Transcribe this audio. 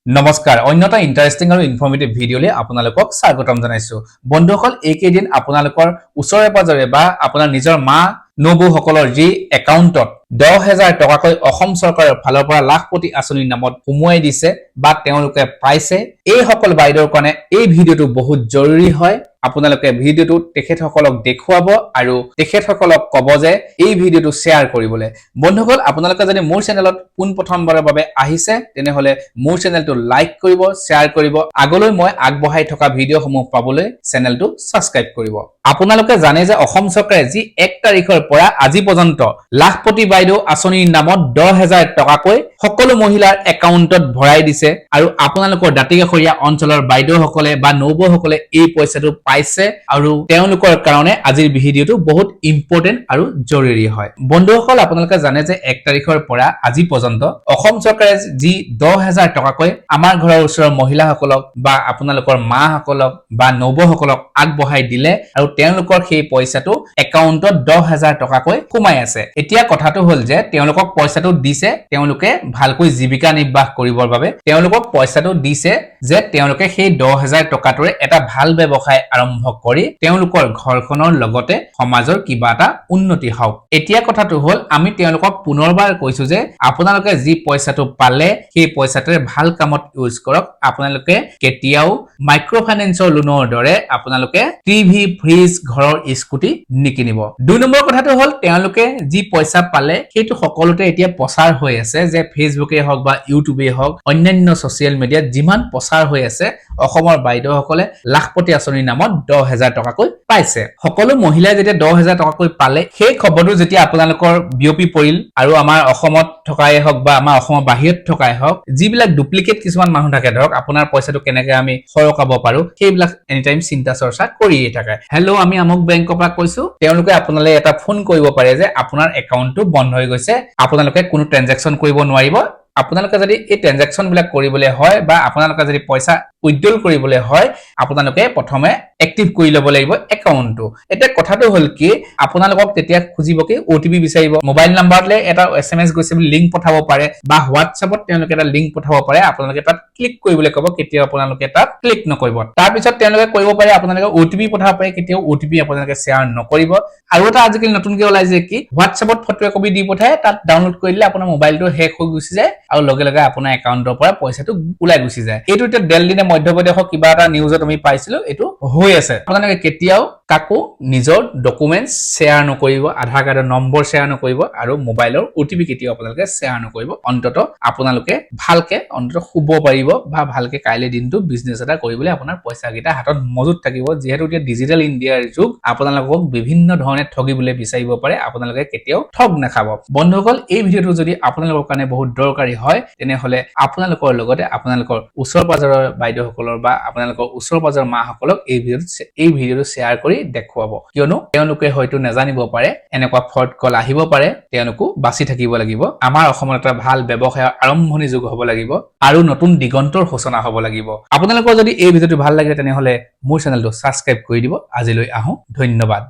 নমস্কাৰ অন্যটা ইন্টাৰেষ্টিং আৰু ইনফৰ্মেটিভ ভিডিঅ'লৈ আপোনালোকক স্বাগতম জনাইছো বন্ধুসকল এইকেইদিন আপোনালোকৰ ওচৰে পাজৰে বা আপোনাৰ নিজৰ মা নবৌসকলৰ যি একাউণ্টত 10,000 টকাকৈ অসম চৰকাৰৰ ফালৰ পৰা লাখপতি আঁচনিৰ নামত সোমোৱাই দিছে বা তেওঁলোকে পাইছে এই সকল বাইদেউৰ কাৰণে এই ভিডিঅ'টো বহুত জৰুৰী হয় আপোনালোকে ভিডিঅ'টো তেখেতসকলক দেখুৱাব আৰু তেখেতসকলক ক'ব যে এই ভিডিঅ'টো শ্বেয়াৰ কৰিবলৈ বন্ধুসকল আপোনালোকে যদি মোৰ চেনেলত পোন প্ৰথমবাৰৰ বাবে আহিছে তেনেহলে মোৰ চেনেলটো লাইক কৰিব শ্বেয়াৰ কৰিব আগলৈ মই আগবঢ়াই থকা ভিডিঅ'সমূহ পাবলৈ চেনেলটো সাবস্ক্ৰাইব কৰিব আপোনালোকে জানে যে অসম চৰকাৰে যি 1 তাৰিখৰ পৰা আজি পৰ্যন্ত লাখপতি বাইদেউ আঁচনিৰ নামত 10,000 টকাকৈ সকলো মহিলাৰ একাউণ্টত ভৰাই দিছে আৰু আপোনালোকৰ দাঁতিকাষৰীয়া অঞ্চলৰ বাইদেউসকলে বা নবৌসকলে এই পইচাটো পাইছে আৰু তেওঁলোকৰ কাৰণে আজিৰ ভিডিঅ'টো বহুত ইম্পৰ্টেন্ট আৰু জৰুৰী হয় বন্ধুসকল আপোনালোকে জানে যে 1 তাৰিখৰ পৰা আজি পৰ্যন্ত অসম চৰকাৰে যি 10,000 টকাকৈ আমাৰ ঘৰৰ ওচৰৰ মহিলাসকলক বা আপোনালোকৰ মাসকলক বা নবৌসকলক আগবঢ়াই দিলে আৰু তেওঁলোকৰ সেই পইচাটো একাউণ্টত 10,000 টকাকৈ সোমাই আছে এতিয়া কথাটো হ'ল যে তেওঁলোকক পইচাটো দিছে তেওঁলোকে ভালকৈ জীৱিকা নিৰ্বাহ কৰিবৰ বাবে তেওঁলোকক পইচাটো দিছে যে তেওঁলোকে সেই 10,000 টকাটোৰে এটা ভাল ব্যৱসায় আৰম্ভ কৰি তেওঁলোকৰ ঘৰখনৰ লগতে সমাজৰ কিবা এটা উন্নতি হওক এতিয়া কথাটো হ'ল আমি তেওঁলোকক পুনৰবাৰ কৈছো যে আপোনালোকে যি পইচাটো পালে সেই পইচাটোৰে ভাল কামত ইউজ কৰক আপোনালোকে কেতিয়াও মাইক্ৰ ফাইনেন্সৰ লোনৰ দৰে আপোনালোকে টিভি ফ্ৰিজ ঘৰৰ স্কুটি নিকিনিব দুই নম্বৰ কথাটো হ'ল তেওঁলোকে যি পইচা পালে সেইটো সকলোতে এতিয়া প্ৰচাৰ হৈ আছে যে ফেচবুকে হওক বা ইউটিউবে হওক অন্যান্য সোশ্যাল মিডিয়াত যিমান প্ৰচাৰ হৈ আছে অসমৰ বাইদেউসকলে লাখপতি আঁচনিৰ নামত 10,000 টকাকৈ পাইছে সকলো মহিলাই যেতিয়া 10,000 টকাকৈ পালে সেই খবৰটো যেতিয়া আপোনালোকৰ বিয়পি পৰিল আৰু আমাৰ অসমত থকাই হওক বা আমাৰ অসমৰ বাহিৰত থকাই হওক যিবিলাক ডুপ্লিকেট কিছুমান মানুহ থাকে ধৰক আপোনাৰ পইচাটো কেনেকৈ আমি সৰকাব পাৰো সেইবিলাক এনি টাইম চিন্তা চৰ্চা কৰিয়ে থাকে হেল্ল আমি আমুক বেংকৰ পৰা কৈছো তেওঁলোকে আপোনালৈ এটা ফোন কৰিব পাৰে যে আপোনাৰ একাউণ্টটো বন্ধ হৈ গৈছে আপোনালোকে কোনো ট্ৰানজাকচন কৰিব নোৱাৰিব আপোনালোকে যদি এই ট্ৰানজাকচন বিলাক কৰিবলৈ হয় বা আপোনালোকে যদি পইচা উইথড্ৰল কৰিবলৈ হয় আপোনালোকে প্ৰথমে এক্টিভ কৰি ল'ব লাগিব একাউণ্টটো এটা কথাটো হ'ল কি আপোনালোকক তেতিয়া খুজিব কি ওটিপি বিচাৰিব মোবাইল নাম্বাৰলৈ এটা এছএমএছ গৈছে বুলি লিংক পঠাব পাৰে বা হোৱাটছএপত তেওঁলোকে এটা লিংক পঠাব পাৰে আপোনালোকে তাত ক্লিক কৰিবলৈ ক'ব কেতিয়া আপোনালোকে তাত ক্লিক নকৰিব তাৰ পিছত তেওঁলোকে কৰিব পাৰে আপোনালোকে ওটিপি পঠাব পাৰে কেতিয়া ওটিপি আপোনালোকে শ্বেয়াৰ নকৰিব আৰু এটা আজিকালি নতুনকৈ ওলাইছে কি হোৱাটছএপত ফটো একপি দি পঠায় তাত ডাউনলোড কৰিলে আপোনাৰ মোবাইলটো হেক হৈ গুচি যায় আৰু লগে লগে আপোনাৰ একাউণ্টৰ পৰা পইচাটো ওলাই গুচি যায় এইটো এটা দিল্লীনে মধ্যপ্ৰদেশৰ কিবা এটা নিউজত আমি পাইছিলো এইটো হৈ আছে আপোনালোকে কেতিয়াও কাকো নিজৰ ডকুমেন্টস শ্বেয়াৰ নকৰিব আধাৰ কাৰ্ডৰ নম্বৰ শ্বেয়াৰ নকৰিব আৰু মোবাইলৰ ওটিপি কেতিয়াও আপোনালোকে শ্বেয়াৰ নকৰিব অন্তত আপোনালোকে ভালকে অন্তত শুব পাৰিব বা ভালকে কাইলে দিনটো বিজনেছ এটা কৰিবলৈ আপোনাৰ পইচা কেইটা হাতত মজুত থাকিব যেহেতু এতিয়া ডিজিটেল ইণ্ডিয়াৰ যুগ আপোনালোকক বিভিন্ন ধৰণে ঠগিবলৈ বিচাৰিব পাৰে আপোনালোকে কেতিয়াও ঠগ নাখাব বন্ধুসকল এই ভিডিঅ'টো যদি আপোনালোকৰ কাৰণে বহুত দৰকাৰী হয় তেনেহলে আপোনালোকৰ লগতে আপোনালোকৰ ওচৰ পাজৰৰ বাইদেউসকলৰ বা আপোনালোকৰ ওচৰ পাজৰৰ মাসকলক এই ভিডিঅ'টো শ্বেয়াৰ কৰি দেখুৱাব কিয়নো তেওঁলোকে হয়তো নাজানিব পাৰে এনেকুৱা ফ্ৰড কল আহিব পাৰে তেওঁলোকো বাচি থাকিব লাগিব আমাৰ অসমত এটা ভাল ব্যৱসায়ৰ আৰম্ভণি যুগ হ'ব লাগিব আৰু নতুন দিগন্তৰ সূচনা হ'ব লাগিব আপোনালোকৰ যদি এই ভিডিঅ'টো ভাল লাগে তেনেহলে মোৰ চেনেলটো সাবস্ক্ৰাইব কৰি দিব আজিলৈ আহো ধন্যবাদ